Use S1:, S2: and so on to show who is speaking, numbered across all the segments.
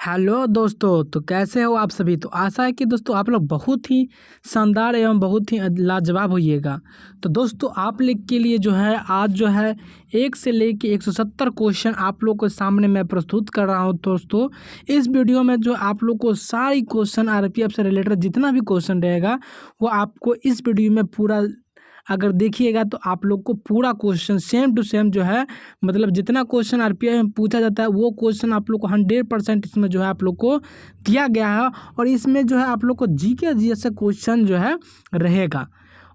S1: Hello दोस्तों, तो कैसे हो आप सभी। तो आशा है कि दोस्तों आप लोग बहुत ही शानदार एवं बहुत ही लाजवाब होइएगा। तो दोस्तों आप लोग के लिए जो है आज जो है 1 से लेके 170 क्वेश्चन आप लोग के सामने मैं प्रस्तुत कर रहा हूं। दोस्तों इस वीडियो में जो आप लोग को सारी क्वेश्चन आरपीएफ से रिलेटेड जितना भी क्वेश्चन रहेगा वो आपको इस वीडियो में पूरा अगर देखिएगा तो आप लोग को पूरा क्वेश्चन सेम टू सेम जो है मतलब जितना क्वेश्चन आरपीआई में पूछा जाता है वो क्वेश्चन आप लोग को 100% इसमें जो है आप लोग को दिया गया है। और इसमें जो है आप लोग को जीके जैसे क्वेश्चन जो है रहेगा।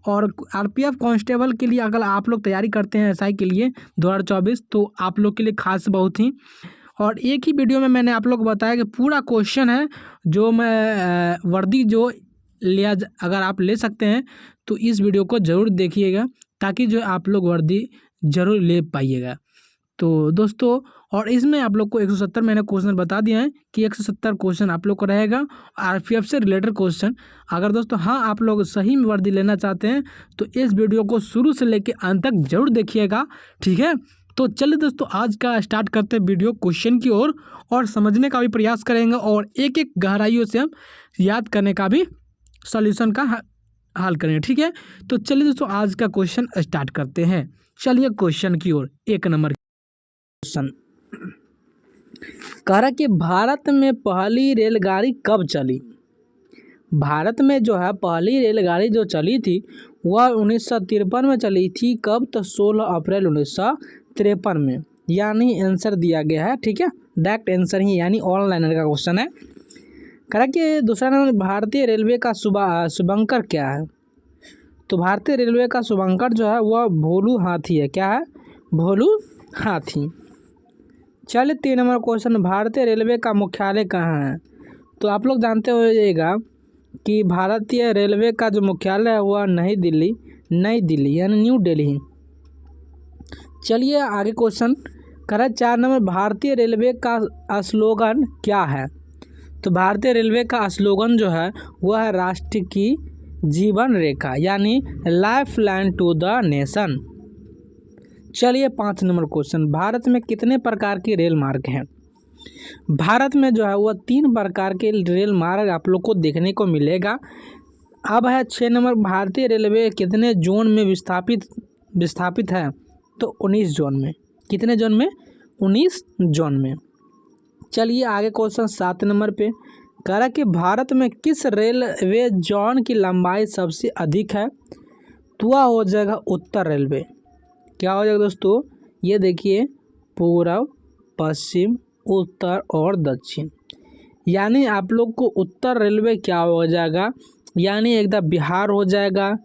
S1: और आरपीएफ कांस्टेबल के लिए अगर आप लोग तैयारी करते हैं एसआई के लिए 2024 तो आप लोग के लिए खास बहुत ही और एक ही वीडियो में मैंने आप लोग को बताया कि पूरा क्वेश्चन है जो मैं वर्दी जो लिया अगर आप ले सकते हैं तो इस वीडियो को ज़रूर देखिएगा ताकि जो आप लोग वर्दी ज़रूर ले पाइएगा। तो दोस्तों और इसमें आप लोग को 170 मैंने क्वेश्चन बता दिया है कि 170 क्वेश्चन आप लोग को रहेगा आरपीएफ से रिलेटेड क्वेश्चन। अगर दोस्तों हाँ आप लोग सही में वर्दी लेना चाहते हैं तो इस वीडियो को शुरू से लेकर अंत तक जरूर देखिएगा, ठीक है। तो चलिए दोस्तों आज का स्टार्ट करते हैं वीडियो क्वेश्चन की ओर और समझने का भी प्रयास करेंगे और एक एक गहराइयों से हम याद करने का भी सॉल्यूशन का हल करेंगे, ठीक है। तो चलिए दोस्तों आज का क्वेश्चन स्टार्ट करते हैं। चलिए क्वेश्चन की ओर। 1 नंबर क्वेश्चन कह रहा कि भारत में पहली रेलगाड़ी कब चली। भारत में जो है पहली रेलगाड़ी जो चली थी वह 1953 में चली थी। कब? तो 16 अप्रैल 1953 में, यानी आंसर दिया गया है, ठीक है। डायरेक्ट आंसर ही यानी ऑनलाइनर का क्वेश्चन है। कह रहा कि दूसरा नंबर भारतीय रेलवे का शुभंकर क्या है। तो भारतीय रेलवे का शुभंकर जो है वह भोलू हाथी है। क्या है? भोलू हाथी। चलिए 3 नंबर क्वेश्चन भारतीय रेलवे का मुख्यालय कहाँ है। तो आप लोग जानते होइएगा कि भारतीय रेलवे का जो मुख्यालय है वह नई दिल्ली यानी न्यू दिल्ली। चलिए आगे क्वेश्चन कह रहा 4 नंबर भारतीय रेलवे का स्लोगन क्या है। तो भारतीय रेलवे का स्लोगन जो है वह है राष्ट्र की जीवन रेखा यानी life line to the nation. चलिए 5 नंबर क्वेश्चन भारत में कितने प्रकार के रेल मार्ग हैं। भारत में जो है वह 3 प्रकार के रेल मार्ग आप लोग को देखने को मिलेगा। अब है 6 नंबर भारतीय रेलवे कितने जोन में विस्थापित है। तो 19 जोन में। कितने जोन में? 19 जोन में। चलिए आगे क्वेश्चन 7 नंबर पे कह रहा कि भारत में किस रेलवे जोन की लंबाई सबसे अधिक है। तो वह हो जाएगा उत्तर रेलवे। क्या हो जाएगा दोस्तों? ये देखिए पूर्व, पश्चिम, उत्तर और दक्षिण, यानी आप लोग को उत्तर रेलवे क्या हो जाएगा, यानी एकदम बिहार हो जाएगा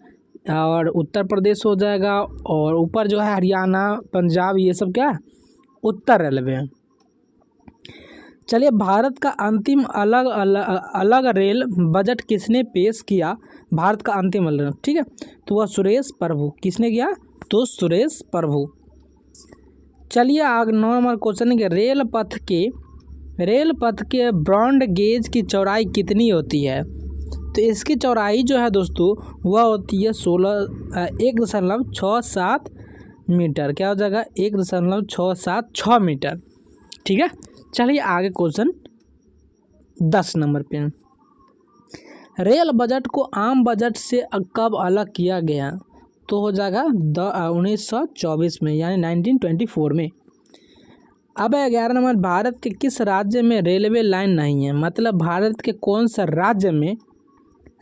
S1: और उत्तर प्रदेश हो जाएगा और ऊपर जो है हरियाणा, पंजाब, ये सब क्या उत्तर रेलवे। चलिए भारत का अंतिम अलग रेल बजट किसने पेश किया। भारत का अंतिम अलग, ठीक है, तो वह सुरेश प्रभु। किसने किया? तो सुरेश प्रभु। चलिए आगे 9 नंबर क्वेश्चन के रेल पथ के ब्रॉड गेज की चौड़ाई कितनी होती है। तो इसकी चौड़ाई जो है दोस्तों वह होती है 1.67 मीटर। क्या हो जाएगा? 1.676 मीटर, ठीक है। चलिए आगे क्वेश्चन 10 नंबर पे रेल बजट को आम बजट से कब अलग किया गया। तो हो जाएगा 1924 में यानी 1924 में। अब 11 नंबर भारत के किस राज्य में रेलवे लाइन नहीं है। मतलब भारत के कौन सा राज्य में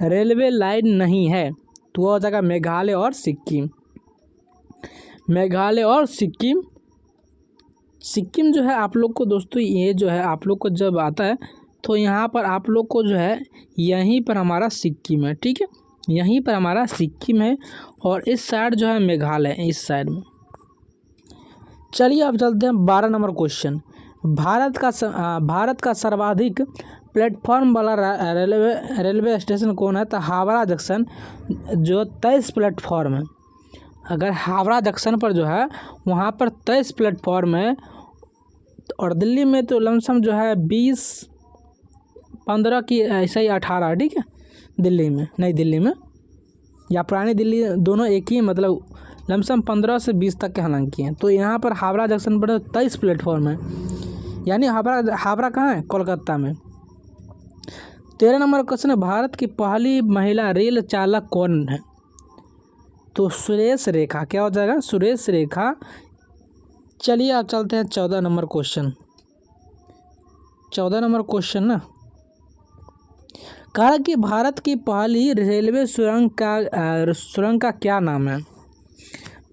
S1: रेलवे लाइन नहीं है। तो वो हो जाएगा मेघालय और सिक्किम। मेघालय और सिक्किम जो है आप लोग को दोस्तों ये जो है आप लोग को जब आता है तो यहाँ पर आप लोग को जो है यहीं पर हमारा सिक्किम है, ठीक है, यहीं पर हमारा सिक्किम है और इस साइड जो है मेघालय है, इस साइड में। चलिए अब चलते हैं 12 नंबर क्वेश्चन भारत का सर्वाधिक प्लेटफॉर्म वाला रेलवे स्टेशन कौन है। तो हावड़ा जंक्शन जो 23 प्लेटफॉर्म है। अगर हावड़ा जंक्शन पर जो है वहाँ पर 23 प्लेटफॉर्म है और दिल्ली में तो लमसम जो है 20-15 की ऐसा ही 18, ठीक है। दिल्ली में नई दिल्ली में या पुरानी दिल्ली दोनों एक ही, मतलब लमसम 15 से 20 तक के हालांकि हैं। तो यहाँ पर हावड़ा जंक्शन पर 23 प्लेटफॉर्म है। यानी हावड़ा हावड़ा कहाँ है? कोलकाता में। 13 नंबर क्वेश्चन है, भारत की पहली महिला रेल चालक कौन है? तो सुरेश रेखा। क्या हो जाएगा? सुरेश रेखा। चलिए आप चलते हैं 14 नंबर क्वेश्चन। 14 नंबर क्वेश्चन ना, कहा कि भारत की पहली रेलवे सुरंग का क्या नाम है?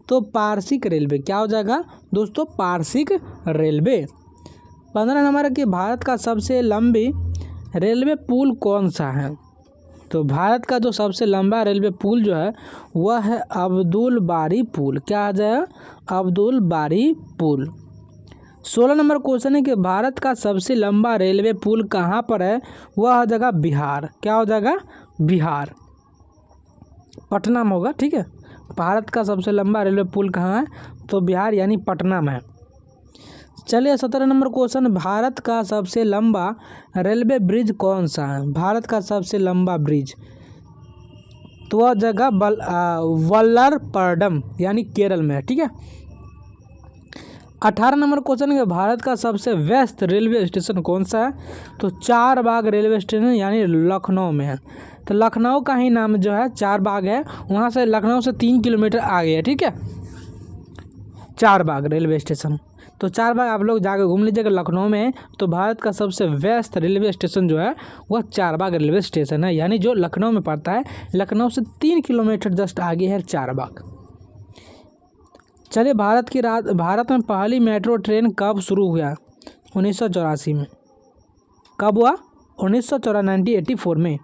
S1: तो पारसिक रेलवे। क्या हो जाएगा दोस्तों? पारसिक रेलवे। 15 नंबर की भारत का सबसे लंबी रेलवे पुल कौन सा है? तो भारत का जो सबसे लंबा रेलवे पुल जो है वह है अब्दुल बारी पुल। क्या आ जाएगा? अब्दुल बारी पुल। 16 नंबर क्वेश्चन है कि भारत का सबसे लंबा रेलवे पुल कहाँ पर है? वह हो जाएगा बिहार। क्या हो जाएगा? बिहार, पटना में होगा। ठीक है, भारत का सबसे लंबा रेलवे पुल कहाँ है? तो बिहार यानी पटना में है। चलिए 17 नंबर क्वेश्चन, भारत का सबसे लंबा रेलवे ब्रिज कौन सा है? भारत का सबसे लंबा ब्रिज तो वह जगह वल्लरपड्डम यानी केरल में है। ठीक है। 18 नंबर क्वेश्चन है, भारत का सबसे व्यस्त रेलवे स्टेशन कौन सा है? तो चारबाग रेलवे स्टेशन यानी लखनऊ में है। तो लखनऊ का ही नाम जो है चारबाग है, वहाँ से लखनऊ से 3 किलोमीटर आगे है। ठीक है, चारबाग रेलवे स्टेशन। तो चारबाग आप लोग जाकर घूम लीजिएगा, लखनऊ में। तो भारत का सबसे व्यस्त रेलवे स्टेशन जो है वह चारबाग रेलवे स्टेशन है, यानी जो लखनऊ में पड़ता है। लखनऊ से 3 किलोमीटर जस्ट आगे है चारबाग। चलिए भारत में पहली मेट्रो ट्रेन कब शुरू हुआ? 1984 में। कब हुआ? 1984 में।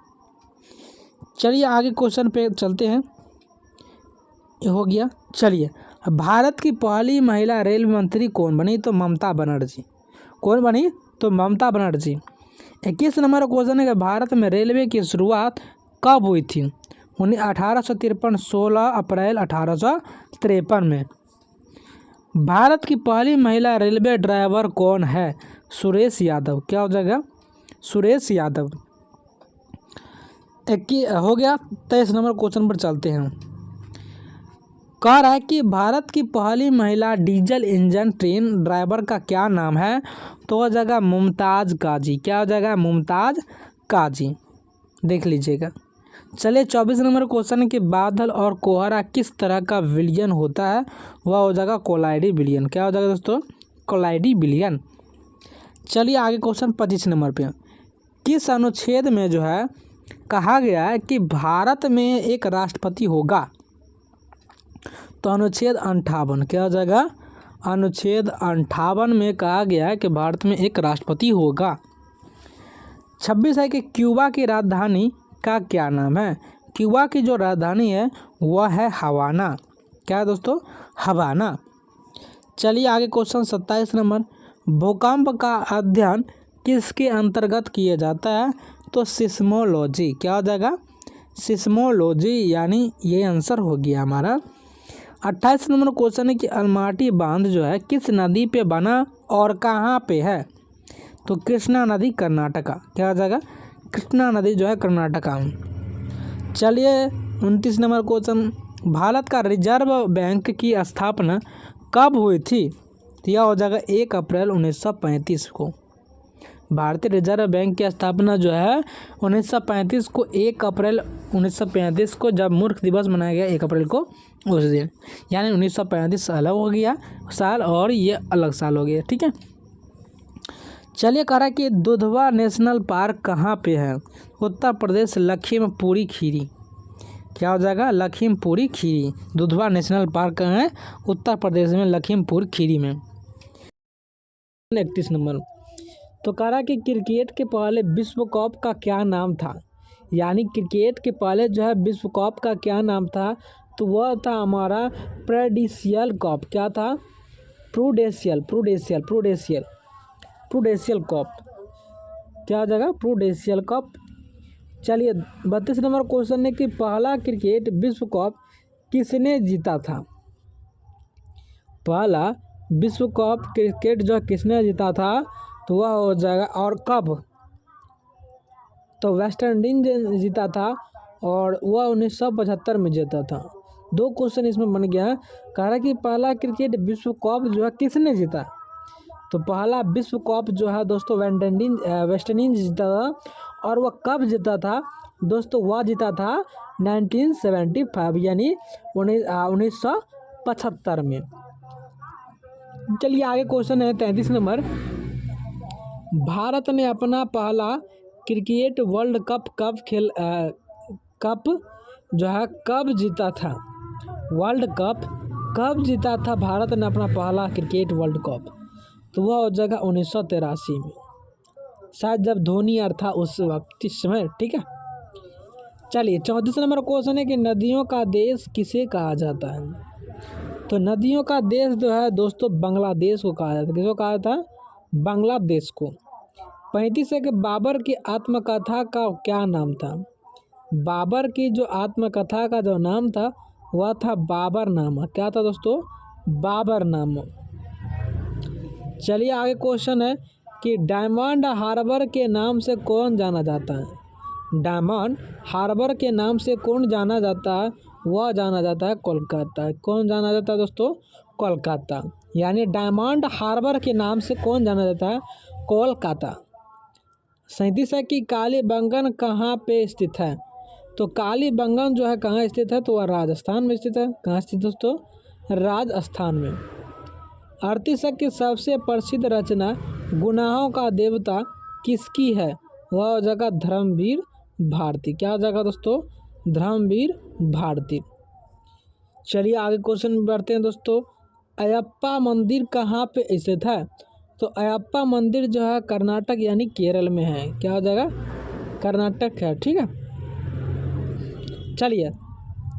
S1: चलिए आगे क्वेश्चन पे चलते हैं। ये हो गया। चलिए, भारत की पहली महिला रेल मंत्री कौन बनी? तो ममता बनर्जी। कौन बनी? तो ममता बनर्जी। 21 नंबर क्वेश्चन है कि भारत में रेलवे की शुरुआत कब हुई थी? 1853, 16 अप्रैल 1853 में। भारत की पहली महिला रेलवे ड्राइवर कौन है? सुरेश यादव। क्या हो जाएगा? सुरेश यादव। हो गया। 23 नंबर क्वेश्चन पर चलते हैं। कह रहा है कि भारत की पहली महिला डीजल इंजन ट्रेन ड्राइवर का क्या नाम है? तो हो जाएगा मुमताज़ काजी। क्या हो जाएगा? मुमताज़ काजी। देख लीजिएगा। चलिए 24 नंबर क्वेश्चन है कि बादल और कोहरा किस तरह का विलयन होता है? वह हो जाएगा कोलाइडी विलयन। क्या हो जाएगा दोस्तों? कोलाइडी विलयन। चलिए आगे क्वेश्चन 25 नंबर पे, किस अनुच्छेद में जो है कहा गया है कि भारत में एक राष्ट्रपति होगा? तो अनुच्छेद 58। क्या हो जाएगा? अनुच्छेद 58 में कहा गया है कि भारत में एक राष्ट्रपति होगा। 26 है कि क्यूबा की राजधानी का क्या नाम है? क्यूबा की जो राजधानी है वह है हवाना। क्या है दोस्तों? हवाना। चलिए आगे क्वेश्चन 27 नंबर, भूकंप का अध्ययन किसके अंतर्गत किया जाता है? तो सिस्मोलॉजी। क्या हो जाएगा? सिस्मोलॉजी, यानी ये आंसर हो गया हमारा। 28 नंबर क्वेश्चन है कि अलमाटी बांध जो है किस नदी पे बना और कहाँ पे है? तो कृष्णा नदी, कर्नाटका। क्या हो जाएगा? कृष्णा नदी जो है कर्नाटका में। चलिए 29 नंबर क्वेश्चन, भारत का रिजर्व बैंक की स्थापना कब हुई थी? तो यह हो जाएगा 1 अप्रैल 1935 को। भारतीय रिजर्व बैंक की स्थापना जो है 1935 को, 1 अप्रैल 1935 को, जब मूर्ख दिवस मनाया गया 1 अप्रैल को, उस दिन। यानी 1935 अलग हो गया साल और ये अलग साल हो गया। ठीक है। चलिए कह रहा है कि दुधवा नेशनल पार्क कहाँ पे है? उत्तर प्रदेश, लखीमपुरी खीरी। क्या हो जाएगा? लखीमपुरी खीरी। दुधवा नेशनल पार्क कहाँ है? उत्तर प्रदेश में, लखीमपुर खीरी में। 31 नंबर, तो कह रहा है कि क्रिकेट के पहले विश्व कप का क्या नाम था? यानी क्रिकेट के पहले जो है विश्व कप का क्या नाम था? तो वह था हमारा प्रेडिशियल कप। क्या था? प्रूडेशियल कप। क्या हो जाएगा? प्रूडेशियल कप। चलिए 32 नंबर क्वेश्चन है कि पहला क्रिकेट विश्व कप किसने जीता था? पहला विश्व कप क्रिकेट जो किसने जीता था? तो वह हो जाएगा, और कब? तो वेस्ट इंडीज जीता था और वह 1975 में जीता था। 2 क्वेश्चन इसमें बन गया है। कह रहा है कि पहला क्रिकेट विश्व कप जो है किसने जीता? तो पहला विश्व कप जो है दोस्तों वेस्ट इंडीज जीता था। और वह कब जीता था दोस्तों, वह जीता था 1975 यानी 1975 में। चलिए आगे क्वेश्चन है 33 नंबर। भारत ने अपना पहला क्रिकेट वर्ल्ड कप कप जो है कब जीता था? वर्ल्ड कप कब जीता था भारत ने अपना पहला क्रिकेट वर्ल्ड कप? तो वह हो जाएगा 1983 में, शायद जब धोनी यार था उस वक्त, इस समय। ठीक है, चलिए 34 नंबर क्वेश्चन है कि नदियों का देश किसे कहा जाता है? तो नदियों का देश जो है दोस्तों बांग्लादेश को कहा जाता है। किसको कहा जाता है? बांग्लादेश को। 35 है कि बाबर की आत्मकथा का क्या नाम था? बाबर की जो आत्मकथा का जो नाम था वह था बाबर नामा। क्या था दोस्तों? बाबर नामा। चलिए आगे क्वेश्चन है कि डायमंड हार्बर के नाम से कौन जाना जाता है? डायमंड हार्बर के नाम से कौन जाना जाता है? वह जाना जाता है कोलकाता। कौन जाना जाता है दोस्तों? कोलकाता। यानी डायमंड हार्बर के नाम से कौन जाना जाता है? कोलकाता। 37 है कि कालीबंगन कहाँ पे स्थित है? तो कालीबंगन जो है कहाँ स्थित है? तो वह राजस्थान में स्थित है। कहाँ स्थित दोस्तों? राजस्थान में। 38 है कि सबसे प्रसिद्ध रचना गुनाहों का देवता किसकी है? वह जगह धर्मवीर भारती। क्या जगह दोस्तों? धर्मवीर भारती। चलिए आगे क्वेश्चन में बढ़ते हैं दोस्तों। अयप्पा मंदिर कहाँ पे स्थित है? तो अयप्पा मंदिर जो है कर्नाटक यानी केरल में है। क्या हो जाएगा? कर्नाटक है। ठीक है, चलिए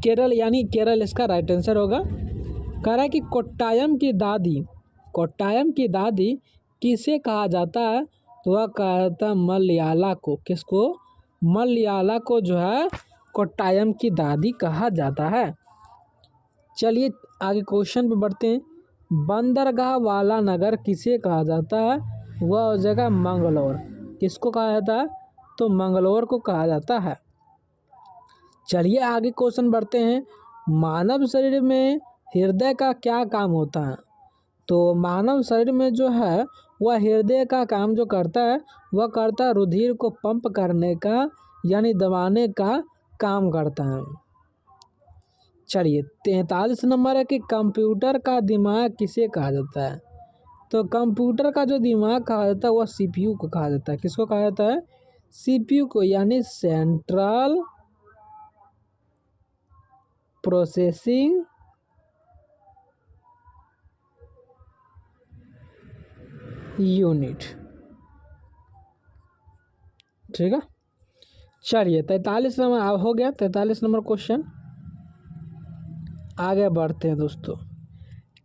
S1: केरल यानी केरल इसका राइट आंसर होगा। कह रहा है कि कोट्टायम की दादी किसे कहा जाता है? तो वह कहा जाता है मलयाला को। किसको? मलयाला को जो है कोट्टायम की दादी कहा जाता है। चलिए आगे क्वेश्चन पे बढ़ते हैं। बंदरगाह वाला नगर किसे कहा जाता है? वह हो जाएगा मंगलौर। किसको कहा जाता है? तो मंगलौर को कहा जाता है। चलिए आगे क्वेश्चन बढ़ते हैं। मानव शरीर में हृदय का क्या काम होता है? तो मानव शरीर में जो है वह हृदय का काम जो करता है वह करता है रुधिर को पंप करने का यानी दबाने का काम करता है। चलिए 43 नंबर है कि कंप्यूटर का दिमाग किसे कहा जाता है? तो कंप्यूटर का जो दिमाग कहा जाता है वह सीपीयू को कहा जाता है। किसको कहा जाता है? सीपीयू को, यानी सेंट्रल प्रोसेसिंग यूनिट। ठीक है, चलिए 43 नंबर हो गया। 43 नंबर क्वेश्चन। आगे बढ़ते हैं दोस्तों।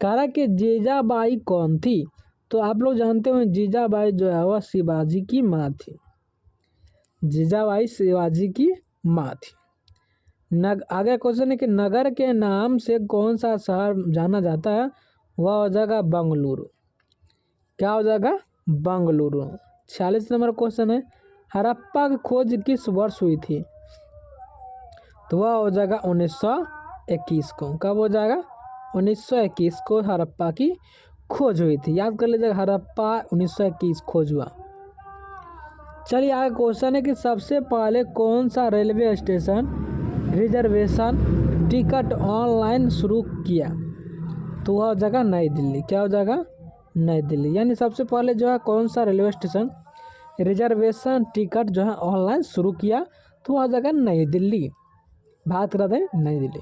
S1: कह रहा कि जीजाबाई कौन थी? तो आप लोग जानते हो जीजाबाई जो है वह शिवाजी की माँ थी। जीजाबाई शिवाजी की माँ थी। आगे क्वेश्चन है कि नगर के नाम से कौन सा शहर जाना जाता है? वह हो जाएगा बेंगलुरु। क्या हो जाएगा? बेंगलुरु। 46 नंबर क्वेश्चन है हड़प्पा की खोज किस वर्ष हुई थी? तो वह हो जाएगा 1921 को। कब हो जाएगा? 1921 को हड़प्पा की खोज हुई थी। याद कर लीजिएगा, हड़प्पा 1921 खोज हुआ। चलिए आगे क्वेश्चन है कि सबसे पहले कौन सा railway station reservation ticket online शुरू किया? तो वह हो जाएगा नई दिल्ली। क्या हो जाएगा? नई दिल्ली। यानी सबसे पहले जो है कौन सा रेलवे स्टेशन रिजर्वेशन टिकट जो है ऑनलाइन शुरू किया? तो वह हो जाएगा नई दिल्ली। बात करते हैं नई दिल्ली।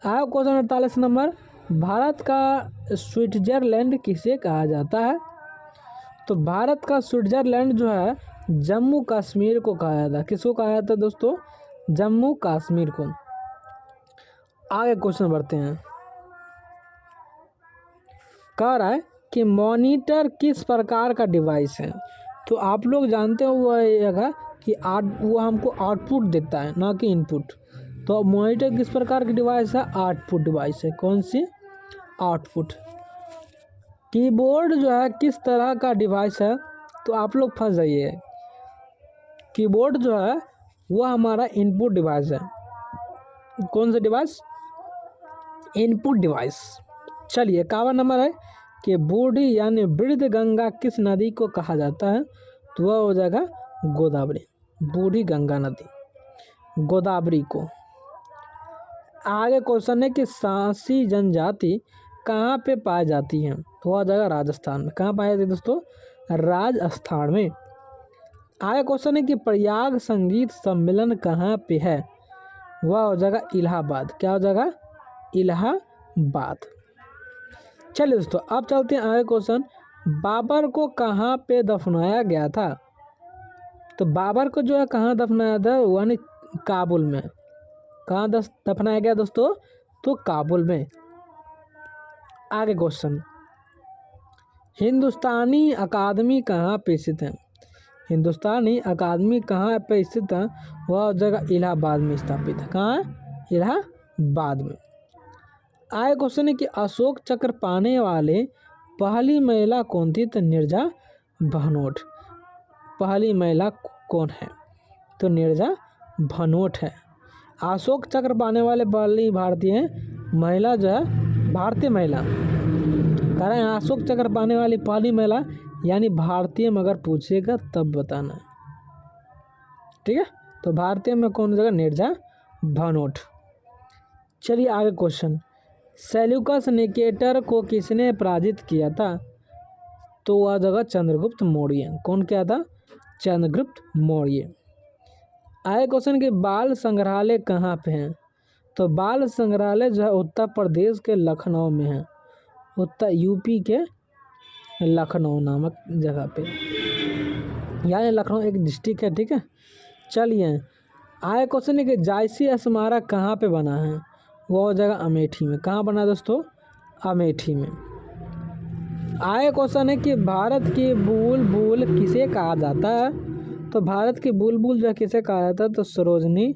S1: आगे क्वेश्चन 48 नंबर। भारत का स्विट्जरलैंड किसे कहा जाता है? तो भारत का स्विट्जरलैंड जो है जम्मू कश्मीर को कहा जाता है। किसको कहा जाता है दोस्तों? जम्मू कश्मीर को। आगे क्वेश्चन बढ़ते हैं। कह रहा है कि मॉनिटर किस प्रकार का डिवाइस है? तो आप लोग जानते हो वह है कि वो हमको आउटपुट देता है ना कि इनपुट। तो मॉनिटर किस प्रकार की डिवाइस है? आउटपुट डिवाइस है। कौन सी? आउटपुट। कीबोर्ड जो है किस तरह का डिवाइस है? तो आप लोग फंस जाइए। कीबोर्ड जो है वह हमारा इनपुट डिवाइस है। कौन सा डिवाइस? Input device. चलिए 51 नंबर है कि बूढ़ी यानी वृद्ध गंगा किस नदी को कहा जाता है? तो वह हो जाएगा गोदावरी। बूढ़ी गंगा नदी गोदावरी को। आगे क्वेश्चन है कि सांसी जनजाति कहाँ पे पाई जाती है? तो वह जाएगा राजस्थान में। कहाँ पाई जाती है दोस्तों? राजस्थान में। आगे क्वेश्चन है कि प्रयाग संगीत सम्मेलन कहाँ पे है? वह हो जाएगा इलाहाबाद। क्या हो जाएगा? इलाहाबाद। चलिए दोस्तों अब चलते हैं आगे क्वेश्चन। बाबर को कहाँ पे दफनाया गया था? तो बाबर को जो है कहाँ दफनाया था? यानी काबुल में। कहाँ दफनाया गया दोस्तों? तो काबुल में। आगे क्वेश्चन, हिंदुस्तानी अकादमी कहाँ पे स्थित है? हिंदुस्तानी अकादमी कहाँ पे स्थित है? वह जगह इलाहाबाद में स्थापित है। कहाँ? इलाहाबाद में। आगे क्वेश्चन है कि अशोक चक्र पाने वाले पहली महिला कौन थी? तो नीरजा भनोट। पहली महिला कौन है? तो नीरजा भनोट है। अशोक चक्र पाने वाले पहली भारतीय महिला जो है, भारतीय महिला कह रहे हैं अशोक चक्र पाने वाली पहली महिला यानी भारतीय में अगर पूछेगा तब बताना है। ठीक है, तो भारतीय में कौन जगह? नीरजा भनोट। चलिए आगे क्वेश्चन, सेल्यूकस निकेटर को किसने पराजित किया था? तो वह जगह चंद्रगुप्त मौर्य। कौन किया था? चंद्रगुप्त मौर्य। आगे क्वेश्चन कि बाल संग्रहालय कहाँ पे हैं? तो बाल संग्रहालय जो है उत्तर प्रदेश के लखनऊ में है। उत्तर यूपी के लखनऊ नामक जगह पे, यानी लखनऊ एक डिस्ट्रिक्ट है। ठीक है, चलिए आगे क्वेश्चन है कि जायसी स्मारक कहाँ पे बना है? वो जगह अमेठी में। कहाँ बना दोस्तों? अमेठी में। आगे क्वेश्चन है कि भारत की बुलबुल किसे कहा जाता है? तो भारत की बुलबुल जो किसे कहा जाता है? तो सरोजनी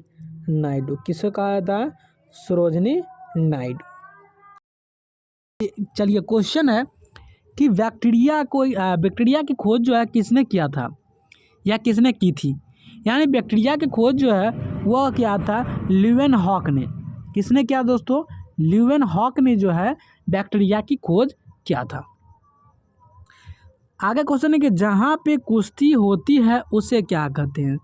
S1: नायडू। किसे कहा जाता है? सरोजनी नायडू। चलिए क्वेश्चन है कि बैक्टीरिया की खोज जो है किसने किया था या किसने की थी? यानी बैक्टीरिया की खोज जो है वह किया था ल्यूवेनहॉक ने। किसने किया दोस्तों? ल्यूवेनहॉक ने जो है बैक्टीरिया की खोज किया था। आगे क्वेश्चन है कि जहाँ पे कुश्ती होती है उसे क्या कहते हैं?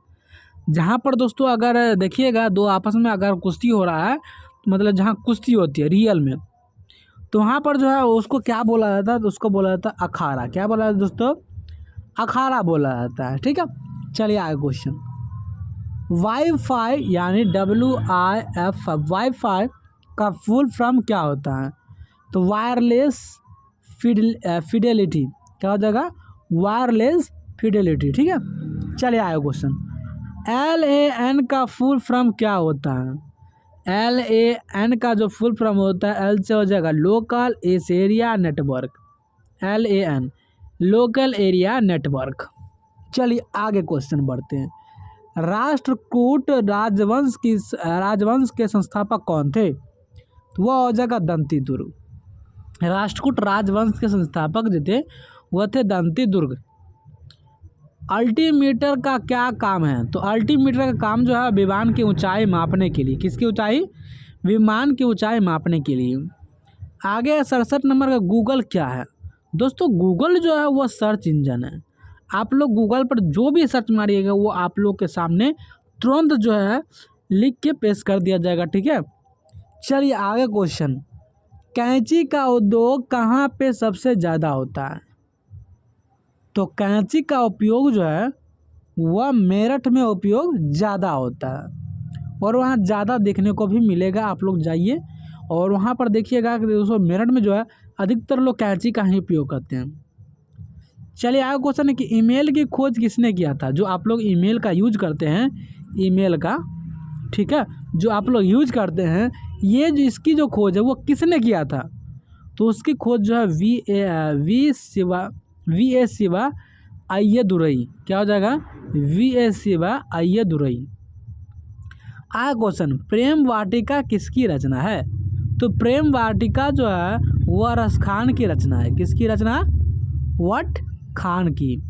S1: जहाँ पर दोस्तों अगर देखिएगा दो आपस में अगर कुश्ती हो रहा है, मतलब जहाँ कुश्ती होती है रियल में, तो वहाँ पर जो है उसको क्या बोला जाता है? तो उसको बोला जाता है अखाड़ा। क्या बोला जाता है दोस्तों? अखाड़ा बोला जाता है। ठीक है, चलिए आगे क्वेश्चन, वाईफाई यानी WIF वाईफाई का फुल फॉर्म क्या होता है? तो वायरलेस फिडेलिटी। क्या हो जाएगा? Wireless Fidelity. ठीक है, चलिए आगे क्वेश्चन, LAN का फुल फॉर्म क्या होता है? LAN का जो फुल फॉर्म होता है, L से हो जाएगा local area network. LAN local area network. चलिए आगे क्वेश्चन बढ़ते हैं, राष्ट्रकूट राजवंश के संस्थापक कौन थे? तो वह हो जाएगा दंती दुर्ग। राष्ट्रकूट राजवंश के संस्थापक जो थे वह थे दंती दुर्ग। अल्टीमीटर का क्या काम है? तो अल्टीमीटर का काम जो है विमान की ऊंचाई मापने के लिए। किसकी ऊंचाई? विमान की ऊंचाई मापने के लिए। आगे 67 नंबर का गूगल क्या है? दोस्तों गूगल जो है वह सर्च इंजन है। आप लोग गूगल पर जो भी सर्च मारिएगा वो आप लोग के सामने तुरंत जो है लिख के पेश कर दिया जाएगा। ठीक है, चलिए आगे क्वेश्चन, कैंची का उद्योग कहाँ पे सबसे ज़्यादा होता है? तो कैंची का उपयोग जो है वह मेरठ में उपयोग ज़्यादा होता है और वहाँ ज़्यादा देखने को भी मिलेगा। आप लोग जाइए और वहाँ पर देखिएगा कि दोस्तों मेरठ में जो है अधिकतर लोग कैंची का ही उपयोग करते हैं। चलिए आगे क्वेश्चन है कि ईमेल की खोज किसने किया था? जो आप लोग ईमेल का यूज करते हैं, ईमेल का, ठीक है, जो आप लोग यूज करते हैं, ये जो इसकी जो खोज है वो किसने किया था? तो उसकी खोज जो है VA शिवा अय्यदुरई। क्या हो जाएगा? VA शिवा अय्यदुरई। आगे क्वेश्चन, प्रेम वाटिका किसकी रचना है? तो प्रेम वाटिका जो है वह रस खान की रचना है। किसकी रचना? वट खान की।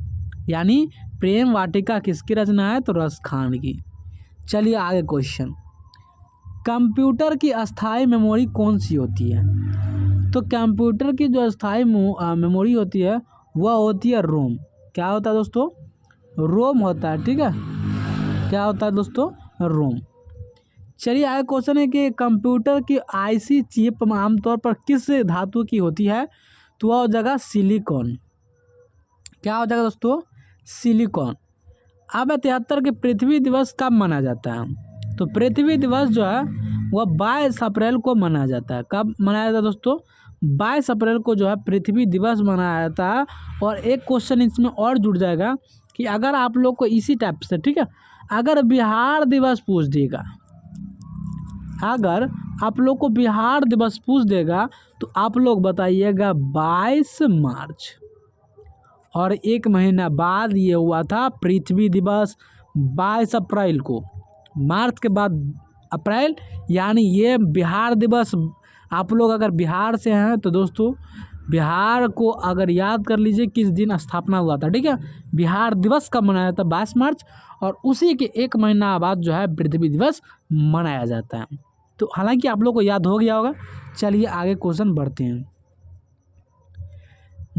S1: यानी प्रेम वाटिका किसकी रचना है? तो रस खान की। चलिए आगे क्वेश्चन, कंप्यूटर की अस्थायी मेमोरी कौन सी होती है? तो कंप्यूटर की जो अस्थायी मेमोरी होती है वह होती है रोम। क्या होता है दोस्तों? रोम होता है, ठीक है। क्या होता है दोस्तों? रोम। चलिए आगे क्वेश्चन है कि कंप्यूटर की आईसी चिप आमतौर पर किस धातु की होती है? तो वह हो जाएगा सिलिकॉन। क्या हो जाएगा दोस्तों? सिलिकॉन। अब 73 के पृथ्वी दिवस कब मनाया जाता है? तो पृथ्वी दिवस जो है वह 22 अप्रैल को मनाया जाता है। कब मनाया जाता है दोस्तों? 22 अप्रैल को जो है पृथ्वी दिवस मनाया जाता है। और एक क्वेश्चन इसमें और जुड़ जाएगा कि अगर आप लोग को इसी टाइप से, ठीक है, अगर बिहार दिवस पूछ देगा, अगर आप लोग को बिहार दिवस पूछ देगा तो आप लोग बताइएगा 22 मार्च। और एक महीना बाद ये हुआ था पृथ्वी दिवस 22 अप्रैल को। मार्च के बाद अप्रैल, यानी ये बिहार दिवस। आप लोग अगर बिहार से हैं तो दोस्तों बिहार को अगर याद कर लीजिए किस दिन स्थापना हुआ था, ठीक है। बिहार दिवस कब मनाया जाता है? 22 मार्च। और उसी के एक महीना बाद जो है पृथ्वी दिवस मनाया जाता है। तो हालांकि आप लोग को याद हो गया होगा। चलिए आगे क्वेश्चन बढ़ते हैं।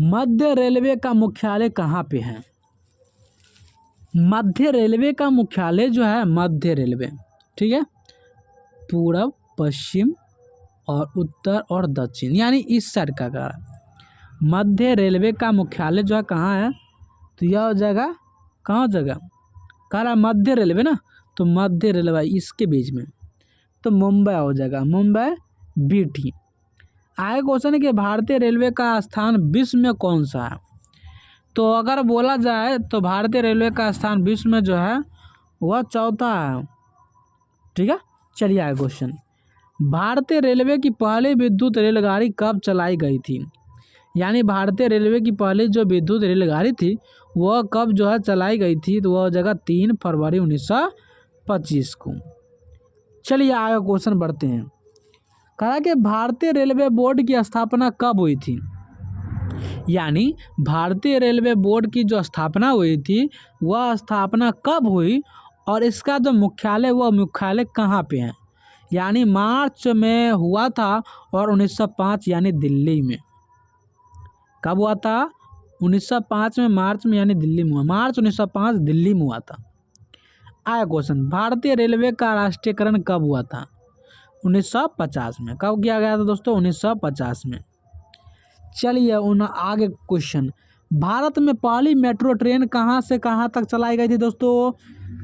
S1: मध्य रेलवे का मुख्यालय कहाँ पे है? मध्य रेलवे का मुख्यालय जो है, मध्य रेलवे, ठीक है, पूर्व, पश्चिम और उत्तर और दक्षिण, यानी इस साइड का मध्य रेलवे का मुख्यालय जो है कहाँ है? तो यह हो जाएगा, कहाँ हो जाएगा? कह रहा मध्य रेलवे ना, तो मध्य रेलवे इसके बीच में, तो मुंबई हो जाएगा, मुंबई बीटी। आगे क्वेश्चन है कि भारतीय रेलवे का स्थान विश्व में कौन सा है? तो अगर बोला जाए तो भारतीय रेलवे का स्थान विश्व में जो है वह चौथा है, ठीक है। चलिए आगे क्वेश्चन। भारतीय रेलवे की पहली विद्युत रेलगाड़ी कब चलाई गई थी? यानी भारतीय रेलवे की पहली जो विद्युत रेलगाड़ी थी वह कब जो है चलाई गई थी? तो वह जगह 3 फरवरी 1925 को। चलिए आगे क्वेश्चन बढ़ते हैं। कहा कि भारतीय रेलवे बोर्ड की स्थापना कब हुई थी? यानी भारतीय रेलवे बोर्ड की जो स्थापना हुई थी वह स्थापना कब हुई और इसका जो मुख्यालय वह मुख्यालय कहाँ पे है? यानी मार्च में हुआ था और 1905 यानी दिल्ली में। कब हुआ था? 1905 में, मार्च में, यानी दिल्ली में हुआ। मार्च 1905 दिल्ली में हुआ था। आया क्वेश्चन, भारतीय रेलवे का राष्ट्रीयकरण कब हुआ था? 1950 में। कब किया गया था दोस्तों? 1950 में। चलिए आगे क्वेश्चन। भारत में पहली मेट्रो ट्रेन कहाँ से कहाँ तक चलाई गई थी दोस्तों?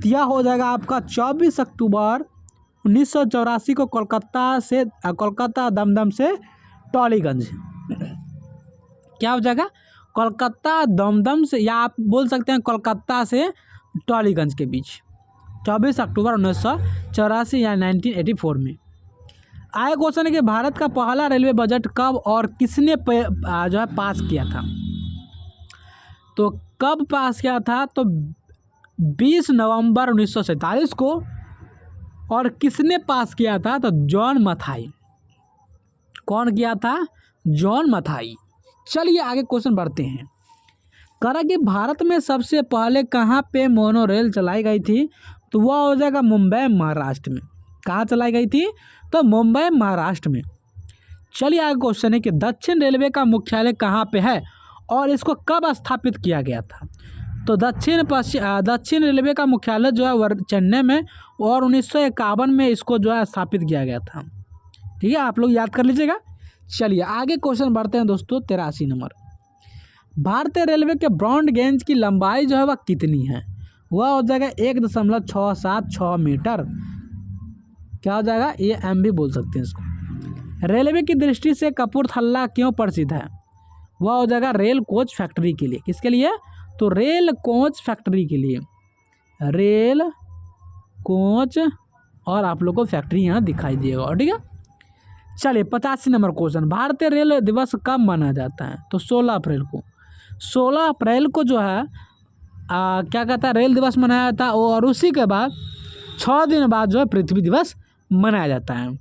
S1: यह हो जाएगा आपका 24 अक्टूबर 1984 को कोलकाता दमदम से टॉलीगंज। क्या हो जाएगा? कोलकाता दमदम से, या आप बोल सकते हैं कोलकाता से टॉलीगंज के बीच, 24 अक्टूबर 1984 या 1984 में। आगे क्वेश्चन है कि भारत का पहला रेलवे बजट कब और किसने जो है पास किया था? तो कब पास किया था? तो 20 नवंबर 1947 को। और किसने पास किया था? तो जॉन मथाई। कौन किया था? जॉन मथाई। चलिए आगे क्वेश्चन बढ़ते हैं। कहा कि भारत में सबसे पहले कहाँ पे मोनो रेल चलाई गई थी? तो वह हो जाएगा मुंबई महाराष्ट्र में। कहाँ चलाई गई थी? तो मुंबई महाराष्ट्र में। चलिए आगे क्वेश्चन है कि दक्षिण रेलवे का मुख्यालय कहाँ पे है और इसको कब स्थापित किया गया था? तो दक्षिण रेलवे का मुख्यालय जो है चेन्नई में और 1951 में इसको जो है स्थापित किया गया था। ठीक है, आप लोग याद कर लीजिएगा। चलिए आगे क्वेश्चन बढ़ते हैं दोस्तों। 83 नंबर। भारतीय रेलवे के ब्रॉड गेज की लंबाई जो है वह कितनी है? वह हो जाएगा 1.676 मीटर। क्या हो जाएगा? ये एम भी बोल सकते हैं इसको। रेलवे की दृष्टि से कपूरथला क्यों प्रसिद्ध है? वह हो जाएगा रेल कोच फैक्ट्री के लिए। किसके लिए? तो रेल कोच फैक्ट्री के लिए। रेल कोच, और आप लोग को फैक्ट्री यहाँ दिखाई देगा। ठीक है, चलिए 85 नंबर क्वेश्चन। भारतीय रेल दिवस कब मनाया जाता है? तो 16 अप्रैल को। 16 अप्रैल को जो है क्या कहता है, रेल दिवस मनाया जाता है। और उसी के बाद 6 दिन बाद जो है पृथ्वी दिवस मनाया जाता है।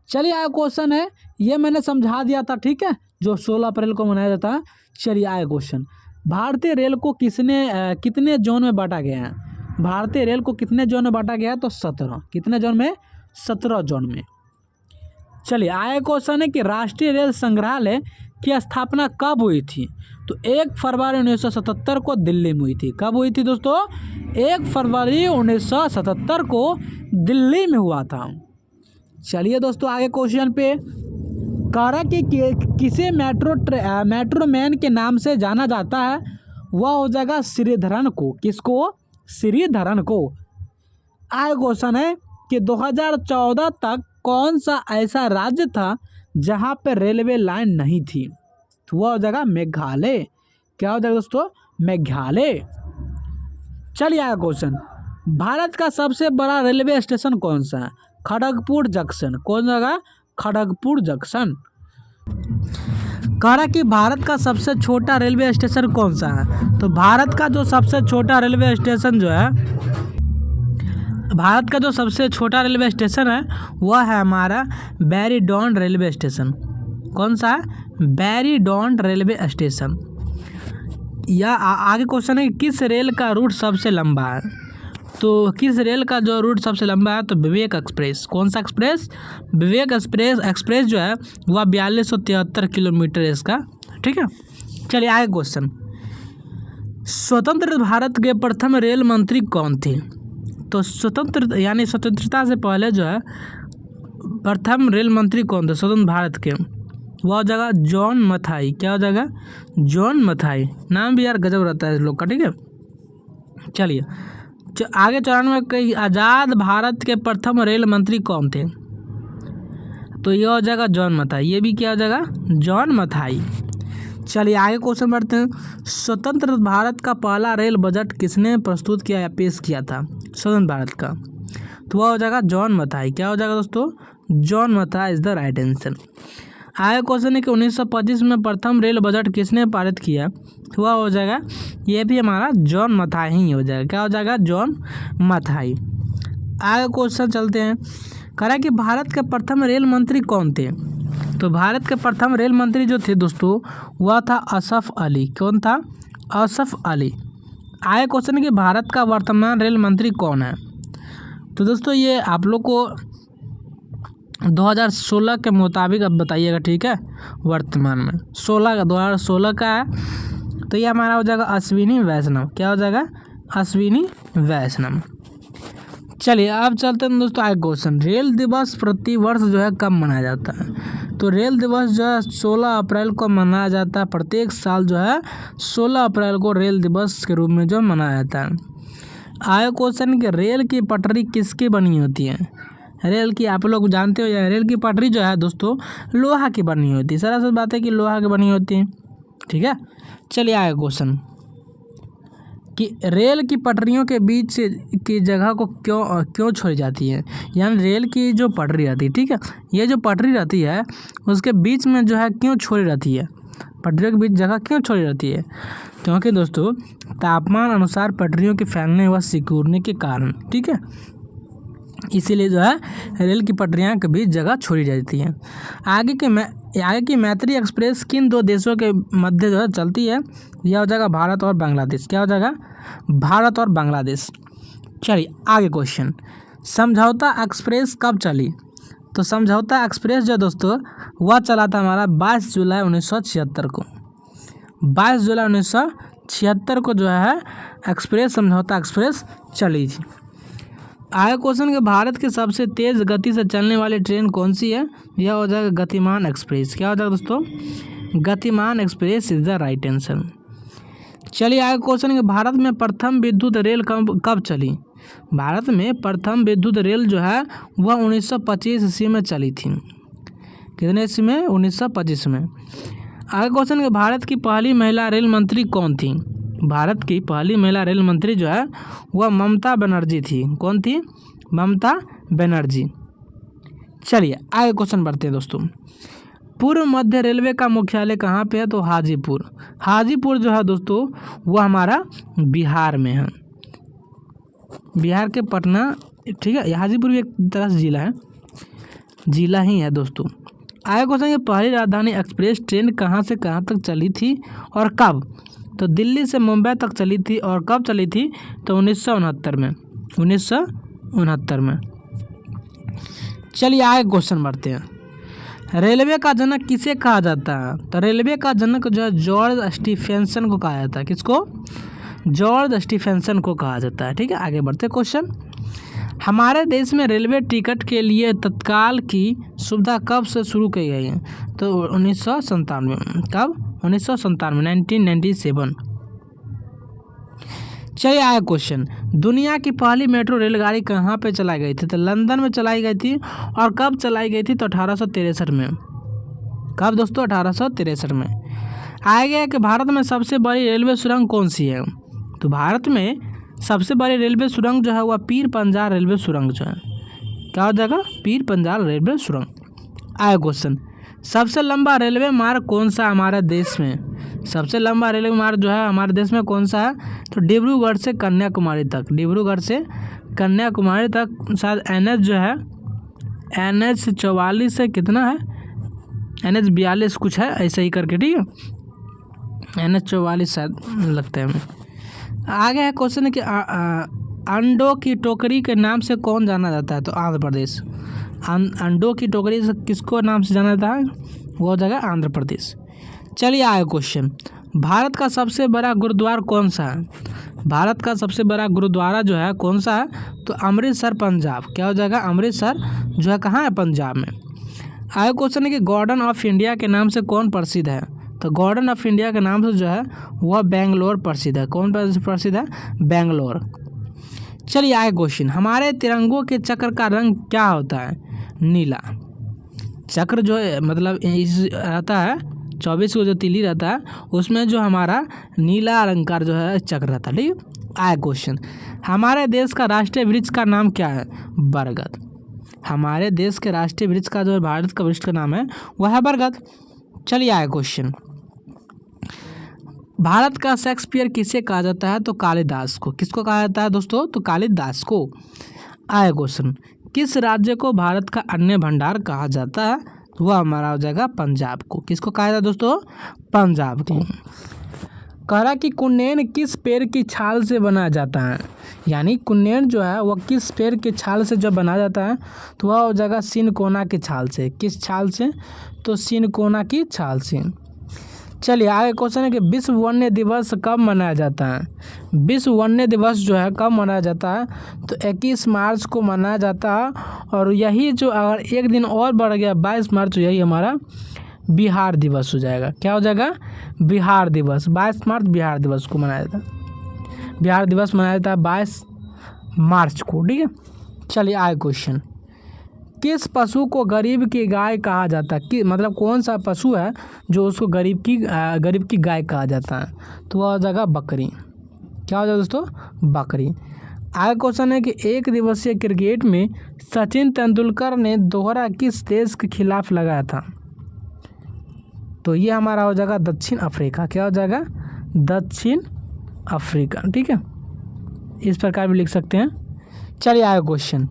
S1: चलिए आगे क्वेश्चन है, ये मैंने समझा दिया था, ठीक है, जो 16 अप्रैल को मनाया जाता है। चलिए आगे क्वेश्चन। भारतीय रेल को कितने जोन में बांटा गया है? भारतीय रेल को कितने जोन में बांटा गया है? तो 17। कितने जोन में? 17 जोन में। चलिए आगे क्वेश्चन है कि राष्ट्रीय रेल संग्रहालय की स्थापना कब हुई थी? तो 1 फरवरी 1977 को दिल्ली में हुई थी। कब हुई थी दोस्तों? 1 फरवरी 1977 को दिल्ली में हुआ था। चलिए दोस्तों आगे क्वेश्चन पे कह रहा कि किसे मेट्रो मैन के नाम से जाना जाता है? वह हो जाएगा श्रीधरन को। किसको? श्रीधरन को। आगे क्वेश्चन है कि 2014 तक कौन सा ऐसा राज्य था जहां पर रेलवे लाइन नहीं थी? तो वह हो जाएगा मेघालय। क्या हो जाएगा दोस्तों? मेघालय। चलिए आगे क्वेश्चन, भारत का सबसे बड़ा रेलवे स्टेशन कौन सा है? खड़गपुर जंक्शन। कौन जगह? खड़गपुर जंक्शन। कह रहा कि भारत का सबसे छोटा रेलवे स्टेशन कौन सा है? तो भारत का जो सबसे छोटा रेलवे स्टेशन है वह है हमारा बैरीडॉन रेलवे स्टेशन। कौन सा है? बैरीडॉन रेलवे स्टेशन। या आगे क्वेश्चन है कि किस रेल का रूट सबसे लंबा है? तो किस रेल का जो रूट सबसे लंबा है? तो विवेक एक्सप्रेस। कौन सा एक्सप्रेस? विवेक एक्सप्रेस जो है वह 4273 किलोमीटर इसका। ठीक है। चलिए आगे क्वेश्चन, स्वतंत्र भारत के प्रथम रेल मंत्री कौन थे? तो स्वतंत्रता से पहले जो है प्रथम रेल मंत्री कौन थे स्वतंत्र भारत के? वह हो जाएगा जॉन मथाई। क्या हो जाएगा? जॉन मथाई। नाम भी यार गजब रहता है इस लोग का। ठीक है। चलिए आगे 94 के आज़ाद भारत के प्रथम रेल मंत्री कौन थे? तो यह हो जाएगा जॉन मथाई। ये भी क्या हो जाएगा? जॉन मथाई। चलिए आगे क्वेश्चन बढ़ते हैं, स्वतंत्र भारत का पहला रेल बजट किसने प्रस्तुत किया या पेश किया था स्वतंत्र भारत का? तो वह हो जाएगा जॉन मथाई। क्या हो जाएगा दोस्तों? John Mathai is the right answer. आगे क्वेश्चन है कि 1925 में प्रथम रेल बजट किसने पारित किया? तो वह हो जाएगा, ये भी हमारा जॉन मथाई ही हो जाएगा। क्या हो जाएगा? जॉन मथाई। आगे क्वेश्चन चलते हैं, कह रहा है कि भारत के प्रथम रेल मंत्री कौन थे? तो भारत के प्रथम रेल मंत्री जो थे दोस्तों वह था असफ अली। कौन था? असफ अली। आगे क्वेश्चन है कि भारत का वर्तमान रेल मंत्री कौन है? तो दोस्तों ये आप लोग को 2016 के मुताबिक अब बताइएगा। ठीक है। वर्तमान में 2016 का है। तो ये हमारा हो जाएगा अश्विनी वैष्णव। क्या हो जाएगा? अश्विनी वैष्णव। चलिए अब चलते हैं दोस्तों आगे क्वेश्चन, रेल दिवस प्रति वर्ष जो है कब मनाया जाता है? तो रेल दिवस जो है 16 अप्रैल को मनाया जाता है। प्रत्येक साल जो है 16 अप्रैल को रेल दिवस के रूप में जो मनाया जाता है। आगे क्वेश्चन कि रेल की पटरी किसकी बनी होती है? रेल की आप लोग जानते हो या रेल की पटरी जो है दोस्तों लोहा की बनी होती है। सरल बात है कि लोहा की बनी होती है। ठीक है। चलिए आगे क्वेश्चन कि रेल की पटरियों के बीच की जगह को क्यों छोड़ी जाती है? यानी रेल की जो पटरी रहती है, ठीक है, ये जो पटरी रहती है उसके बीच में जो है क्यों छोड़ी रहती है? पटरियों के बीच जगह क्यों छोड़ी रहती है? क्योंकि दोस्तों तापमान अनुसार पटरियों के फैलने व सिकुड़ने के कारण। ठीक है। इसीलिए जो है रेल की पटरियाँ के बीच जगह छोड़ी जाती है। आगे की मैत्री एक्सप्रेस किन दो देशों के मध्य जो है चलती है? यह हो जाएगा भारत और बांग्लादेश। क्या हो जाएगा? भारत और बांग्लादेश। चलिए आगे क्वेश्चन, समझौता एक्सप्रेस कब चली? तो समझौता एक्सप्रेस जो दोस्तों वह चला था हमारा 22 जुलाई 1976 को। 22 जुलाई 1976 को जो है समझौता एक्सप्रेस चली थी। आगे क्वेश्चन के भारत की सबसे तेज़ गति से चलने वाली ट्रेन कौन सी है? यह हो जाएगा गतिमान एक्सप्रेस। क्या हो जाएगा दोस्तों? गतिमान express is the right answer. चलिए आगे क्वेश्चन के भारत में प्रथम विद्युत रेल कब चली? भारत में प्रथम विद्युत रेल जो है वह 1925 ईस्वी में चली थी। कितने ईस्वी में? 1925 में। आगे क्वेश्चन के भारत की पहली महिला रेल मंत्री कौन थी? भारत की पहली महिला रेल मंत्री जो है वह ममता बनर्जी थी। कौन थी? ममता बनर्जी। चलिए आगे क्वेश्चन बढ़ते हैं दोस्तों, पूर्व मध्य रेलवे का मुख्यालय कहाँ पे है? तो हाजीपुर। हाजीपुर जो है दोस्तों वह हमारा बिहार में है, बिहार के पटना। ठीक है। हाजीपुर भी एक तरह से जिला है, जिला ही है दोस्तों। आगे क्वेश्चन ये पहली राजधानी एक्सप्रेस ट्रेन कहाँ से कहाँ तक चली थी और कब? तो दिल्ली से मुंबई तक चली थी और कब चली थी? तो 1969 में। 1969 में। चलिए आगे क्वेश्चन बढ़ते हैं, रेलवे का जनक किसे कहा जाता है? तो रेलवे का जनक जो है जॉर्ज स्टीफेंसन को कहा जाता है। किसको? जॉर्ज स्टीफेंसन को कहा जाता है। ठीक है, आगे बढ़ते क्वेश्चन। हमारे देश में रेलवे टिकट के लिए तत्काल की सुविधा कब से शुरू की गई है? तो 1997। कब? 1997, 1997। चलिए आया क्वेश्चन। दुनिया की पहली मेट्रो रेलगाड़ी कहाँ पे चलाई गई थी? तो लंदन में चलाई गई थी। और कब चलाई गई थी? तो 1863 में। कब दोस्तों? 1863 में। आगे कि भारत में सबसे बड़ी रेलवे सुरंग कौन सी है? तो भारत में सबसे बड़ी रेलवे सुरंग जो है वह पीर पंजाल रेलवे सुरंग जो है। क्या हो जाएगा? पीर पंजाल रेलवे सुरंग। आया क्वेश्चन। सबसे लंबा रेलवे मार्ग कौन सा हमारे देश में? सबसे लंबा रेलवे मार्ग जो है हमारे देश में कौन सा है? तो डिब्रूगढ़ से कन्याकुमारी तक। डिब्रूगढ़ से कन्याकुमारी तक शायद NH जो है NH 44 से कितना है? NH 42 कुछ है ऐसे ही करके। ठीक है, NH 44 शायद लगता है हमें। आगे है क्वेश्चन है कि अंडों की टोकरी के नाम से कौन जाना जाता है? तो आंध्र प्रदेश। अंडों की टोकरी से किसको नाम से जाना जाता है? वो जगह आंध्र प्रदेश। चलिए आगे क्वेश्चन। भारत का सबसे बड़ा गुरुद्वारा कौन सा है? भारत का सबसे बड़ा गुरुद्वारा जो है कौन सा है? तो अमृतसर पंजाब। क्या हो जाएगा? अमृतसर जो है कहाँ है? पंजाब में। आगे क्वेश्चन है कि गार्डन ऑफ इंडिया के नाम से कौन प्रसिद्ध है? तो गार्डन ऑफ इंडिया के नाम से जो है वह बेंगलोर प्रसिद्ध है। कौन प्रसिद्ध है? बेंगलोर। चलिए आगे क्वेश्चन। हमारे तिरंगों के चक्र का रंग क्या होता है? नीला। चक्र जो है मतलब इस रहता है 24 को जो तिली रहता है उसमें जो हमारा नीला अलंकार जो है चक्र रहता है। ठीक है, आया क्वेश्चन। हमारे देश का राष्ट्रीय वृक्ष का नाम क्या है? बरगद। हमारे देश के राष्ट्रीय वृक्ष का जो भारत का वृक्ष का नाम है वह है बरगद। चलिए आया क्वेश्चन। भारत का शेक्सपियर किसे कहा जाता है? तो कालिदास को। किसको कहा जाता है दोस्तों? तो कालिदास को। आया क्वेश्चन। किस राज्य को भारत का अन्न भंडार कहा जाता है? तो वह हमारा हो जाएगा पंजाब को। किसको कहा जाता है दोस्तों? पंजाब को। कह रहा कि कुन्नेन किस पेड़ की छाल से बनाया जाता है? यानी कुन्नेन जो है वह किस पेड़ की छाल से जब बनाया जाता है तो वह हो जाएगा सिनकोना की छाल से। किस छाल से? तो सिनकोना की छाल से। चलिए आगे क्वेश्चन है कि विश्व वन्य दिवस कब मनाया जाता है? विश्व वन्य दिवस जो है कब मनाया जाता है? तो 21 मार्च को मनाया जाता है। और यही जो अगर एक दिन और बढ़ गया 22 मार्च, यही हमारा बिहार दिवस हो जाएगा। क्या हो जाएगा? बिहार दिवस। 22 मार्च बिहार दिवस को मनाया जाता है। बिहार दिवस मनाया जाता है 22 मार्च को। ठीक है, चलिए आगे क्वेश्चन। किस पशु को गरीब की गाय कहा जाता है? कि मतलब कौन सा पशु है जो उसको गरीब की गाय कहा जाता है? तो वह हो जाएगा बकरी। क्या हो जाएगा दोस्तों? बकरी। आगे क्वेश्चन है कि एक दिवसीय क्रिकेट में सचिन तेंदुलकर ने दोहरा किस देश के खिलाफ लगाया था? तो ये हमारा हो जाएगा दक्षिण अफ्रीका। क्या हो जाएगा? दक्षिण अफ्रीका। ठीक है, इस प्रकार भी लिख सकते हैं। चलिए आगे क्वेश्चन।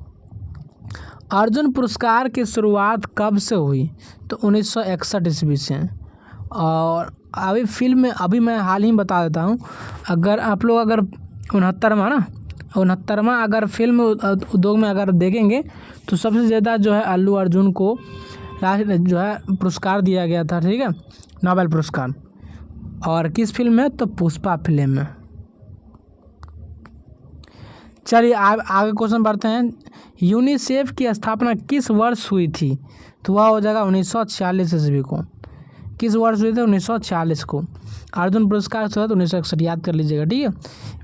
S1: अर्जुन पुरस्कार की शुरुआत कब से हुई? तो 1961 ईस्वी से। और अभी फिल्म में अभी मैं हाल ही बता देता हूँ, अगर आप लोग अगर 69वां अगर फिल्म उद्योग में अगर देखेंगे तो सबसे ज़्यादा जो है अल्लू अर्जुन को जो है पुरस्कार दिया गया था। ठीक है, नोबेल पुरस्कार। और किस फिल्म में? तो पुष्पा फिल्म में। चलिए आगे क्वेश्चन बढ़ते हैं। यूनिसेफ की स्थापना किस वर्ष हुई थी? तो वह हो जाएगा 1946 ईस्वी को। किस वर्ष हुई थी? 1946 को। अर्जुन पुरस्कार से 1961, याद कर लीजिएगा। ठीक है,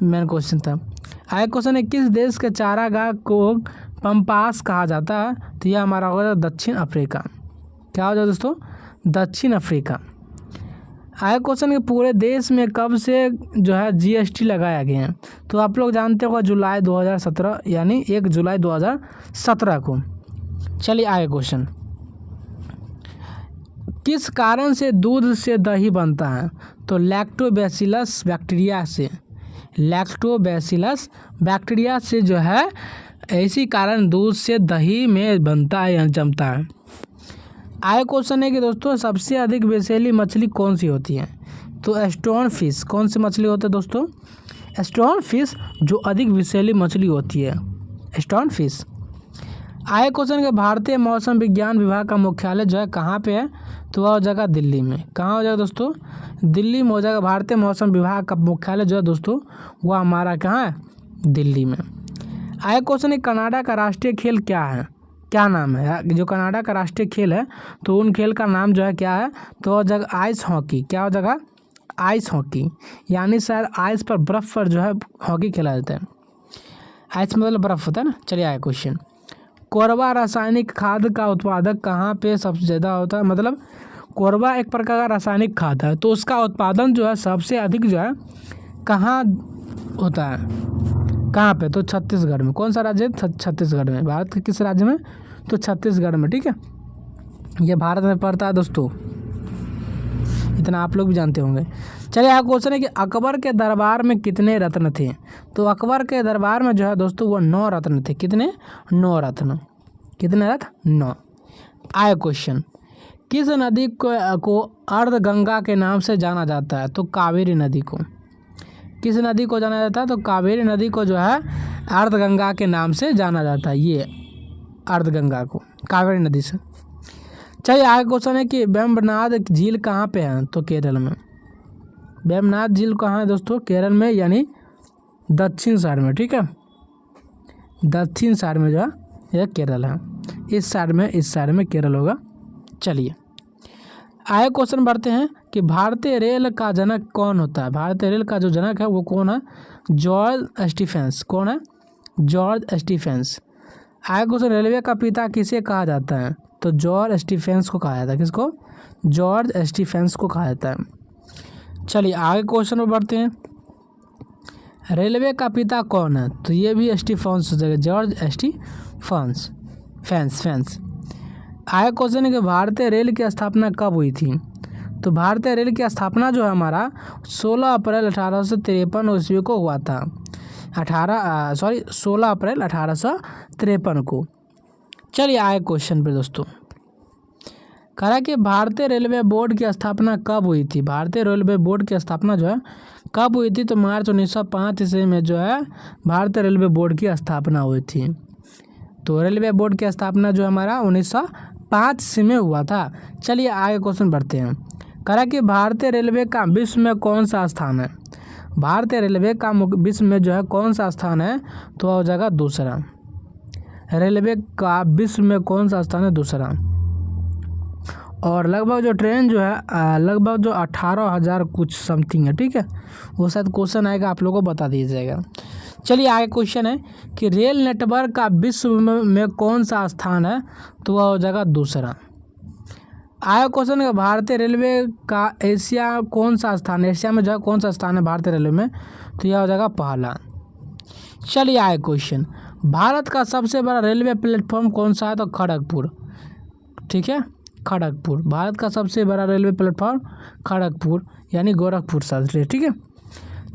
S1: मेन क्वेश्चन था। आगे क्वेश्चन है किस देश के चारागाह को पम्पास कहा जाता है? तो यह हमारा होगा दक्षिण अफ्रीका। क्या हो जाएगा दोस्तों? दक्षिण अफ्रीका। आगे क्वेश्चन है पूरे देश में कब से जो है GST लगाया गया है? तो आप लोग जानते हो जुलाई 2017 यानी 1 जुलाई 2017 को। चलिए आगे क्वेश्चन। किस कारण से दूध से दही बनता है? तो लैक्टोबैसिलस बैक्टीरिया से। लैक्टोबैसिलस बैक्टीरिया से जो है इसी कारण दूध से दही में बनता है या जमता है। आगे क्वेश्चन है कि दोस्तों सबसे अधिक विषैली मछली कौन सी होती है? तो स्टोन फिश। कौन सी मछली होती है दोस्तों? स्टोन फिश जो अधिक विषैली मछली होती है, स्टोन फिश। आए क्वेश्चन के भारतीय मौसम विज्ञान विभाग का मुख्यालय जो है कहाँ पे है, तो वह हो जाएगा दिल्ली में। कहाँ हो जाएगा दोस्तों, दिल्ली में हो जाएगा। भारतीय मौसम विभाग का मुख्यालय जो है दोस्तों वह हमारा कहाँ है, दिल्ली में। आए क्वेश्चन है कनाडा का राष्ट्रीय खेल क्या है, क्या नाम है, जो कनाडा का राष्ट्रीय खेल है तो उन खेल का नाम जो है क्या है, तो हो जाएगा आइस हॉकी। क्या हो जाएगा, आइस हॉकी, यानी शायद आइस पर बर्फ़ पर जो है हॉकी खेला जाता है। आइस मतलब बर्फ़ होता है ना। चलिए आए क्वेश्चन, कोरबा रासायनिक खाद का उत्पादक कहाँ पे सबसे ज़्यादा होता है, मतलब कोरबा एक प्रकार का रासायनिक खाद है, तो उसका उत्पादन जो है सबसे अधिक जो है कहाँ होता है, कहाँ पे, तो छत्तीसगढ़ में। कौन सा राज्य है, छत्तीसगढ़ में। भारत के किस राज्य में, तो छत्तीसगढ़ में। ठीक है, ये भारत में पड़ता है दोस्तों, इतना आप लोग भी जानते होंगे। चलिए यहाँ क्वेश्चन है कि अकबर के दरबार में कितने रत्न थे, तो अकबर के दरबार में जो है दोस्तों वो 9 रत्न थे। कितने, 9 रत्न। कितने रत्न, 9। आए क्वेश्चन, किस नदी को अर्ध गंगा के नाम से जाना जाता है, तो कावेरी नदी को। किस नदी को जाना जाता है, तो कावेरी नदी को जो है अर्ध गंगा के नाम से जाना जाता है, ये अर्ध गंगा को कावेरी नदी से। चलिए आगे क्वेश्चन है कि वेम्बनाड झील कहाँ पे है, तो केरल में। वेम्बनाड झील कहाँ है दोस्तों, केरल में, यानी दक्षिण साइड में। ठीक है, दक्षिण साइड में जो है यह केरल है, इस साइड में केरल होगा। चलिए आगे क्वेश्चन बढ़ते हैं कि भारतीय रेल का जनक कौन होता है। भारतीय रेल का जो जनक है वो कौन है, जॉर्ज स्टीफेंस। कौन है, जॉर्ज स्टीफेंस। आगे क्वेश्चन, रेलवे का पिता किसे कहा जाता है, तो जॉर्ज स्टीफेंस को कहा जाता है। किसको, जॉर्ज स्टीफेंस को कहा जाता है। चलिए आगे क्वेश्चन में बढ़ते हैं, रेलवे का पिता कौन है, तो ये भी स्टीफेंस हो जाएगा, जॉर्ज स्टीफेंस, फैंस। आगे क्वेश्चन है कि भारतीय रेल की स्थापना कब हुई थी, तो भारतीय रेल की स्थापना जो है हमारा 16 अप्रैल 1853 ईस्वी को हुआ था। 16 अप्रैल 1853 को। चलिए आगे क्वेश्चन पे दोस्तों, कह रहा है कि भारतीय रेलवे बोर्ड की स्थापना कब हुई थी। भारतीय रेलवे बोर्ड की स्थापना जो है कब हुई थी, तो मार्च 1905 ईस्वी में जो है भारतीय रेलवे बोर्ड की स्थापना हुई थी। तो रेलवे बोर्ड की स्थापना जो हमारा 1905 ईस्वी में हुआ था। चलिए आगे क्वेश्चन बढ़ते हैं, कह रहा है कि भारतीय रेलवे का विश्व में कौन सा स्थान है। भारतीय रेलवे का विश्व में जो है कौन सा स्थान है, तो हो जाएगा दूसरा। रेलवे का विश्व में कौन सा स्थान है, दूसरा। और लगभग जो ट्रेन जो है लगभग जो 18,000 कुछ समथिंग है। ठीक है, वो शायद क्वेश्चन आएगा, आप लोगों को बता दिया जाएगा। चलिए आगे क्वेश्चन है कि रेल नेटवर्क का विश्व में कौन सा स्थान है, तो वह हो जाएगा दूसरा। आगे क्वेश्चन है भारतीय रेलवे का एशिया कौन सा स्थान है, एशिया में जो है कौन सा स्थान है भारतीय रेलवे में, तो यह हो जाएगा पहला। चलिए आगे क्वेश्चन, भारत का सबसे बड़ा रेलवे प्लेटफॉर्म कौन सा है, तो खड़गपुर। ठीक है, खड़गपुर। भारत का सबसे बड़ा रेलवे प्लेटफॉर्म खड़गपुर, यानी गोरखपुर साइड। ठीक है,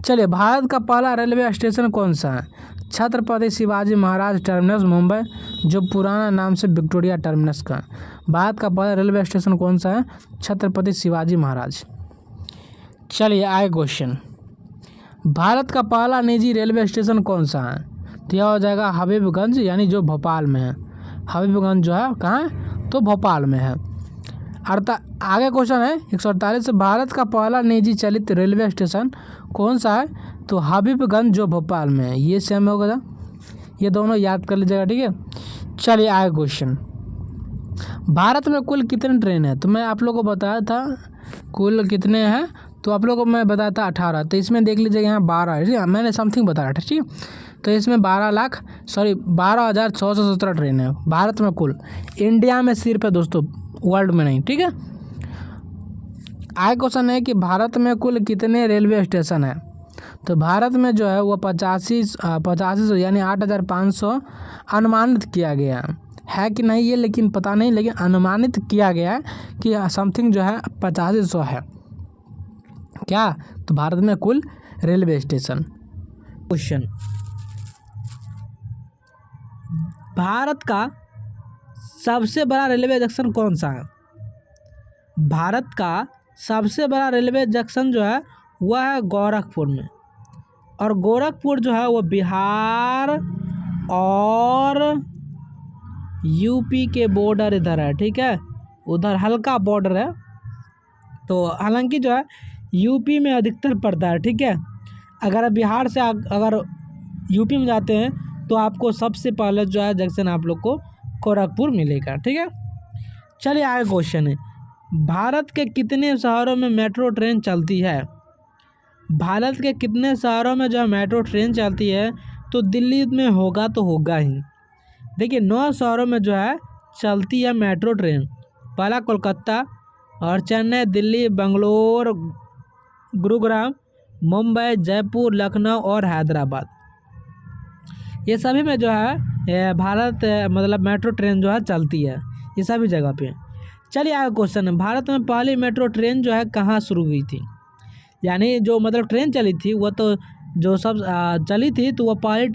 S1: चलिए भारत का पहला रेलवे स्टेशन कौन सा है, छत्रपति शिवाजी महाराज टर्मिनस मुंबई, जो पुराना नाम से विक्टोरिया टर्मिनस का। भारत का पहला रेलवे स्टेशन कौन सा है, छत्रपति शिवाजी महाराज। चलिए आगे क्वेश्चन, भारत का पहला निजी रेलवे स्टेशन कौन सा है, तो यह हो जाएगा हबीबगंज, यानी जो भोपाल में है। हबीबगंज जो है कहाँ है, तो भोपाल में है। आगे क्वेश्चन है 148, भारत का पहला निजी चलित रेलवे स्टेशन कौन सा है, तो हबीबगंज जो भोपाल में है। ये सेम होगा, ये दोनों याद कर लीजिएगा। ठीक है, चलिए आगे क्वेश्चन, भारत में कुल कितने ट्रेन है, तो मैं आप लोगों को बताया था कुल कितने हैं, तो आप लोगों को मैं बताया था 18। तो इसमें देख लीजिएगा यहाँ 12 है। ठीक है, मैंने समथिंग बताया था। ठीक है, तो इसमें 12,617 ट्रेन है भारत में कुल, इंडिया में सिर्फ है दोस्तों, वर्ल्ड में नहीं। ठीक है, आगे क्वेश्चन है कि भारत में कुल कितने रेलवे स्टेशन है, तो भारत में जो है वो 85 यानी 8,500 अनुमानित किया गया है कि नहीं ये लेकिन पता नहीं, लेकिन अनुमानित किया गया है कि समथिंग जो है 8500 है क्या, तो भारत में कुल रेलवे स्टेशन। क्वेश्चन, भारत का सबसे बड़ा रेलवे जंक्शन कौन सा है। भारत का सबसे बड़ा रेलवे जंक्शन जो है वह है गोरखपुर में, और गोरखपुर जो है वो बिहार और यूपी के बॉर्डर इधर है, ठीक है, उधर हल्का बॉर्डर है। तो हालांकि जो है यूपी में अधिकतर पड़ता है, ठीक है। अगर आप बिहार से अगर यूपी में जाते हैं तो आपको सबसे पहले जो है जंक्शन आप लोग को गोरखपुर मिलेगा, ठीक है। चलिए आगे क्वेश्चन है, भारत के कितने शहरों में मेट्रो ट्रेन चलती है? भारत के कितने शहरों में जो है मेट्रो ट्रेन चलती है? तो दिल्ली में होगा तो होगा ही। देखिए 9 शहरों में जो है चलती है मेट्रो ट्रेन। पहला कोलकाता और चेन्नई, दिल्ली, बेंगलोर, गुरुग्राम, मुंबई, जयपुर, लखनऊ और हैदराबाद। ये सभी में जो है भारत मतलब मेट्रो ट्रेन जो है चलती है, ये सभी जगह पे। चलिए आगे क्वेश्चन है, भारत में पहली मेट्रो ट्रेन जो है कहाँ शुरू हुई थी? यानी जो मतलब ट्रेन चली थी वो तो जो सब चली थी, तो वो पहली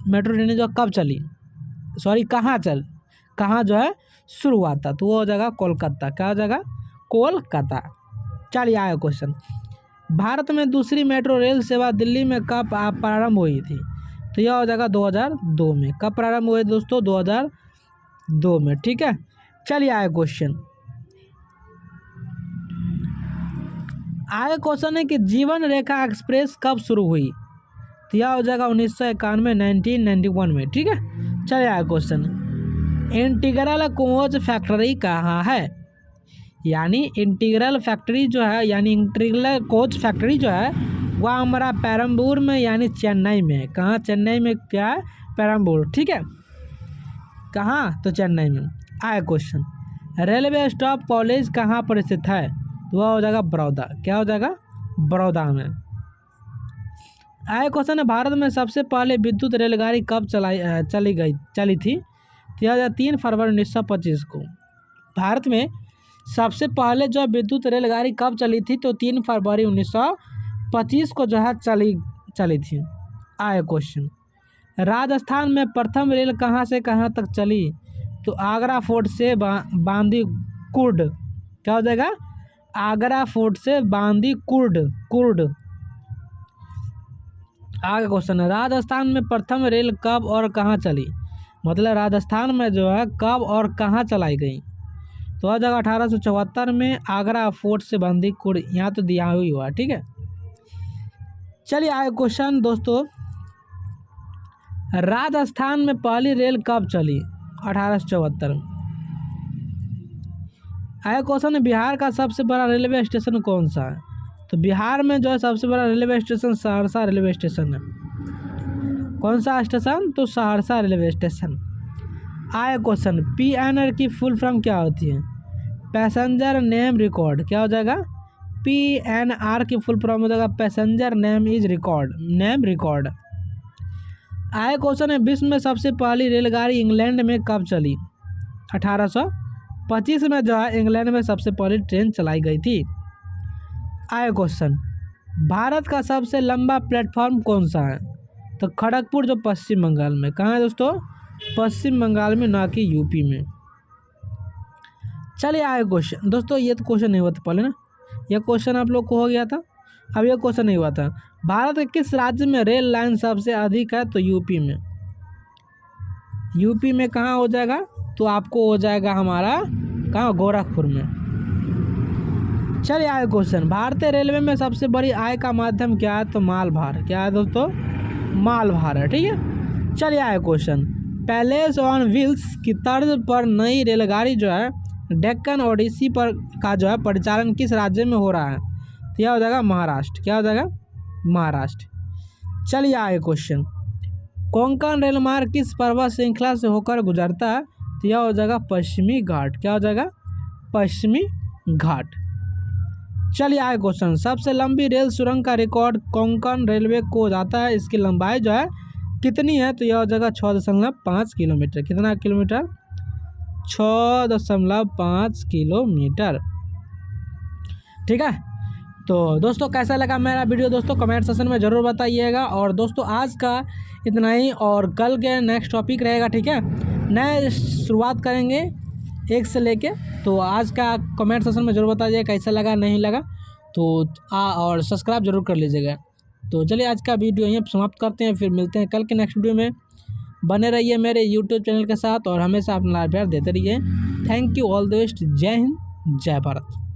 S1: मेट्रो ट्रेन जो कब चली, सॉरी कहाँ जो है शुरू हुआ था? तो वो हो जाएगा कोलकाता। क्या हो जाएगा? कोलकाता। चलिए आगे क्वेश्चन, भारत में दूसरी मेट्रो रेल सेवा दिल्ली में कब प्रारंभ हुई थी? तो यह हो जाएगा 2002 में। कब प्रारंभ हुए दोस्तों? 2002 में, ठीक है। चलिए आगे क्वेश्चन, आगे क्वेश्चन है कि जीवन रेखा एक्सप्रेस कब शुरू हुई? तो यह हो जाएगा 1991 1991 में, ठीक है। चलिए आगे क्वेश्चन, इंटीग्रल कोच फैक्ट्री कहाँ है? यानी इंटीग्रल फैक्ट्री जो है, यानी इंटीग्रल कोच फैक्ट्री जो है वह हमारा पेरम्बूर में यानी चेन्नई में है। कहाँ? चेन्नई में। क्या है? पेरम्बूर, ठीक है। कहाँ? तो चेन्नई में। आए क्वेश्चन, रेलवे स्टॉप कॉलेज कहाँ पर स्थित है? तो वह हो जाएगा बड़ौदा। क्या हो जाएगा? बड़ौदा में। आए क्वेश्चन है, भारत में सबसे पहले विद्युत रेलगाड़ी कब चली थी? 3 फरवरी 1925 को। भारत में सबसे पहले जो विद्युत रेलगाड़ी कब चली थी? तो 3 फरवरी 1925 को जो है चली थी। आए क्वेश्चन, राजस्थान में प्रथम रेल कहाँ से कहाँ तक चली? तो आगरा फोर्ट से बांदीकुर्ड। क्या हो जाएगा? आगरा फोर्ट से बांदीकुर्ड। आगे क्वेश्चन है, राजस्थान में प्रथम रेल कब और कहाँ चली? मतलब राजस्थान में जो है कब और कहाँ चलाई गई? तो आ जाएगा 1874 में आगरा फोर्ट से बांदीकुर्ड। यहाँ तो दिया ही हुआ, ठीक है। चलिए आगे क्वेश्चन दोस्तों, राजस्थान में पहली रेल कब चली? 1874 में। आगे क्वेश्चन है, बिहार का सबसे बड़ा रेलवे स्टेशन कौन सा है? तो बिहार में जो है सबसे बड़ा railway station Saharsa railway station है। कौन सा स्टेशन? तो सहरसा रेलवे स्टेशन। आए क्वेश्चन, PNR की फुल फॉर्म क्या होती है? Passenger name record. क्या हो जाएगा? PNR की फुल फॉर्म हो जाएगा पैसेंजर नेम रिकॉर्ड। आए क्वेश्चन है, विश्व में सबसे पहली रेलगाड़ी इंग्लैंड में कब चली? 1825 में जो है इंग्लैंड में सबसे पहली ट्रेन चलाई गई थी। आए क्वेश्चन, भारत का सबसे लंबा प्लेटफॉर्म कौन सा है? तो खड़गपुर, जो पश्चिम बंगाल में। कहाँ है दोस्तों? पश्चिम बंगाल में, ना कि यूपी में। चलिए आगे क्वेश्चन दोस्तों, ये तो क्वेश्चन नहीं हुआ था पहले ना, यह क्वेश्चन आप लोग को हो गया था, अब यह क्वेश्चन नहीं हुआ था। भारत के किस राज्य में रेल लाइन सबसे अधिक है? तो यूपी में। यूपी में कहाँ हो जाएगा? तो आपको हो जाएगा हमारा कहाँ? गोरखपुर में। चलिए आगे क्वेश्चन, भारतीय रेलवे में सबसे बड़ी आय का माध्यम क्या है? तो मालभार। क्या है दोस्तों? मालभार है, ठीक है। चलिए आगे क्वेश्चन, पैलेस ऑन व्हील्स की तर्ज पर नई रेलगाड़ी जो है डेक्कन ओडिसी पर का जो है परिचालन किस राज्य में हो रहा है? तो यह हो जाएगा महाराष्ट्र। क्या हो जाएगा? महाराष्ट्र। चलिए आगे क्वेश्चन, कोंकण रेल मार्ग किस पर्वत श्रृंखला से होकर गुजरता है? तो यह हो जाएगा पश्चिमी घाट। क्या हो जाएगा? पश्चिमी घाट। चलिए आगे क्वेश्चन, सबसे लंबी रेल सुरंग का रिकॉर्ड कोंकण रेलवे को जाता है, इसकी लंबाई जो है कितनी है? तो यह हो जाएगा 6.5 किलोमीटर। कितना किलोमीटर? 6.5 किलोमीटर, ठीक है। तो दोस्तों कैसा लगा मेरा वीडियो दोस्तों कमेंट सेक्शन में ज़रूर बताइएगा। और दोस्तों आज का इतना ही, और कल के नेक्स्ट टॉपिक रहेगा, ठीक है। नए शुरुआत करेंगे 1 से लेके, तो आज का कमेंट सेक्शन में ज़रूर बताइए कैसा लगा नहीं लगा, तो और सब्सक्राइब जरूर कर लीजिएगा। तो चलिए आज का वीडियो यहीं समाप्त करते हैं, फिर मिलते हैं कल के नेक्स्ट वीडियो में। बने रहिए मेरे यूट्यूब चैनल के साथ और हमेशा अपना प्यार देते रहिए। Thank you, all the best. जय हिंद, जय भारत।